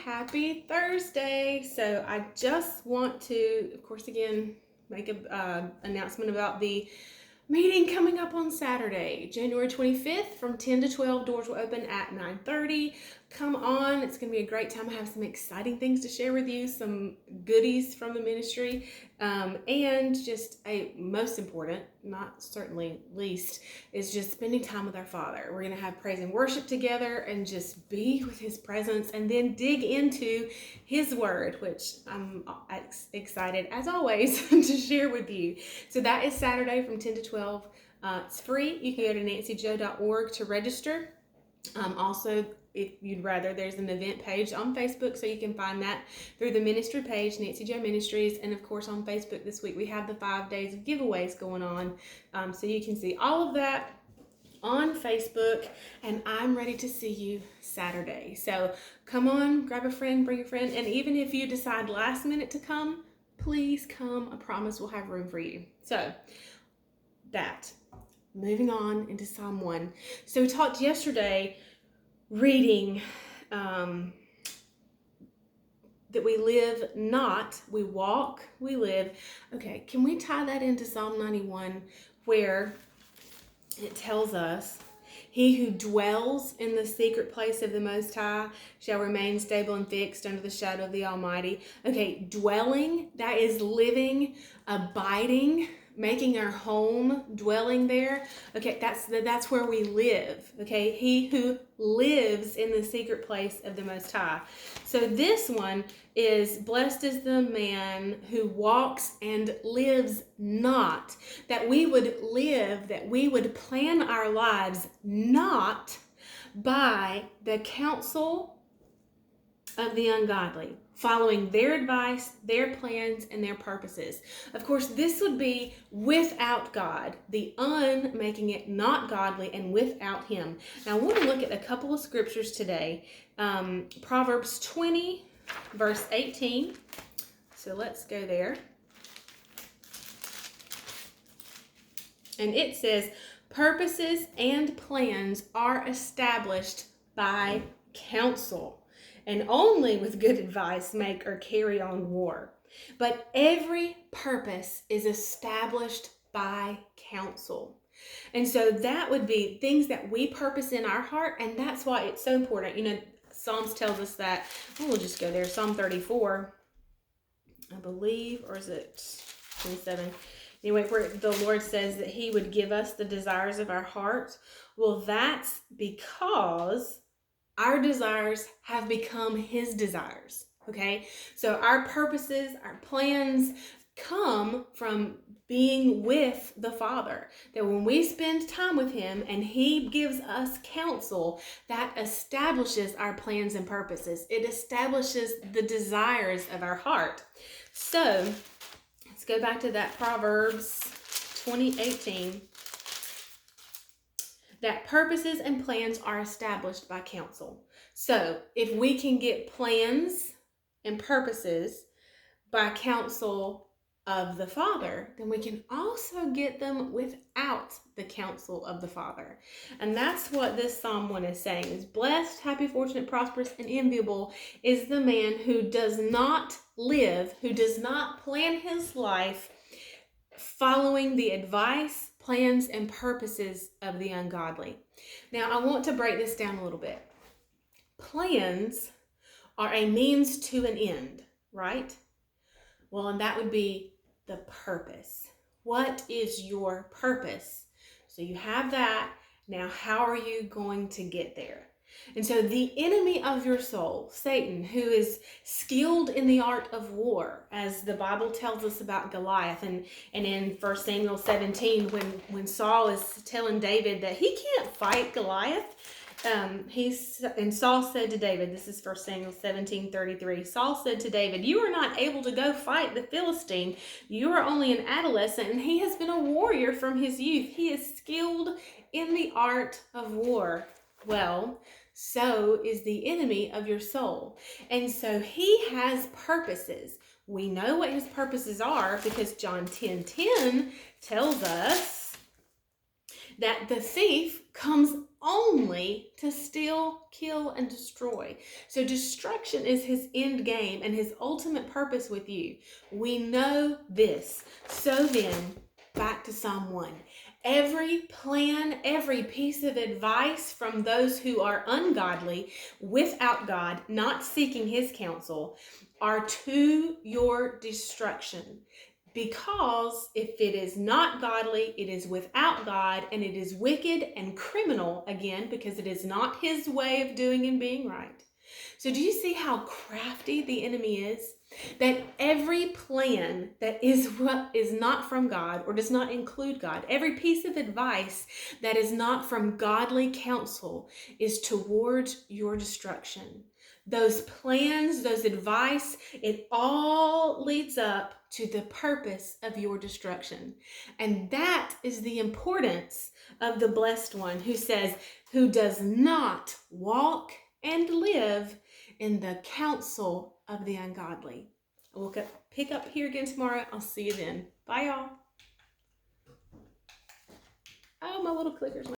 happy Thursday. So I just want to, of course, again, make a announcement about the meeting coming up on Saturday, January 25th from 10 to 12. Doors will open at 9:30. Come on. It's going to be a great time. I have some exciting things to share with you, some goodies from the ministry, and just a most important, not certainly least, is just spending time with our Father. We're going to have praise and worship together and just be with His presence and then dig into His Word, which I'm excited, as always, to share with you. So that is Saturday from 10 to 12. It's free. You can go to nancyjoe.org to register. Also, if you'd rather, there's an event page on Facebook, so you can find that through the ministry page, Nancy Joe Ministries. And of course, on Facebook this week, we have the 5 days of giveaways going on. So you can see all of that on Facebook, and I'm ready to see you Saturday. So come on, grab a friend, bring a friend. And even if you decide last minute to come, please come. I promise we'll have room for you. So that, moving on into Psalm 1. So we talked yesterday reading that we live not, we walk, we live. Okay, can we tie that into Psalm 91 where it tells us, "He who dwells in the secret place of the Most High shall remain stable and fixed under the shadow of the Almighty." Okay, dwelling, that is living, abiding, making our home, dwelling there. Okay, that's where we live. Okay, he who lives in the secret place of the Most High. So this one is, "Blessed is the man who walks and lives not." That we would live, that we would plan our lives not by the counsel of the ungodly, following their advice, their plans, and their purposes. Of course, this would be without God, the making it not godly, and without Him. Now, I want to look at a couple of scriptures today. Proverbs 20, verse 18. So let's go there. And it says, "Purposes and plans are established by counsel, and only with good advice make or carry on war. But every purpose is established by counsel." And so that would be things that we purpose in our heart, and that's why it's so important. You know, Psalms tells us that, we'll just go there, Psalm 34, I believe, or is it 27? Anyway, where the Lord says that He would give us the desires of our heart. Well, that's because our desires have become His desires, okay? So our purposes, our plans come from being with the Father. That when we spend time with Him and He gives us counsel, that establishes our plans and purposes. It establishes the desires of our heart. So let's go back to that Proverbs 20:18. That purposes and plans are established by counsel. So if we can get plans and purposes by counsel of the Father, then we can also get them without the counsel of the Father. And that's what this Psalm 1 is saying, is blessed, happy, fortunate, prosperous, and enviable is the man who does not live, who does not plan his life following the advice, plans, and purposes of the ungodly. Now, I want to break this down a little bit. Plans are a means to an end, right? Well, and that would be the purpose. What is your purpose? So you have that. Now, how are you going to get there? And so the enemy of your soul, Satan, who is skilled in the art of war, as the Bible tells us about Goliath, and in 1 Samuel 17, when Saul is telling David that he can't fight Goliath, and Saul said to David, this is 1 Samuel 17:33, Saul said to David, "You are not able to go fight the Philistine. You are only an adolescent, and he has been a warrior from his youth. He is skilled in the art of war." Well, so is the enemy of your soul. And so he has purposes. We know what his purposes are because John 10:10 tells us that the thief comes only to steal, kill, and destroy. So destruction is his end game and his ultimate purpose with you. We know this. So then, back to Psalm 1. Every plan, every piece of advice from those who are ungodly, without God, not seeking his counsel, are to your destruction. Because if it is not godly, it is without God, and it is wicked and criminal, again, because it is not his way of doing and being right. So do you see how crafty the enemy is? That every plan that is what is not from God or does not include God, every piece of advice that is not from godly counsel is towards your destruction. Those plans, those advice, it all leads up to the purpose of your destruction. And that is the importance of the blessed one who says, who does not walk and live in the counsel of the ungodly. We'll pick up here again tomorrow. I'll see you then. Bye, y'all. Oh, my little clicker's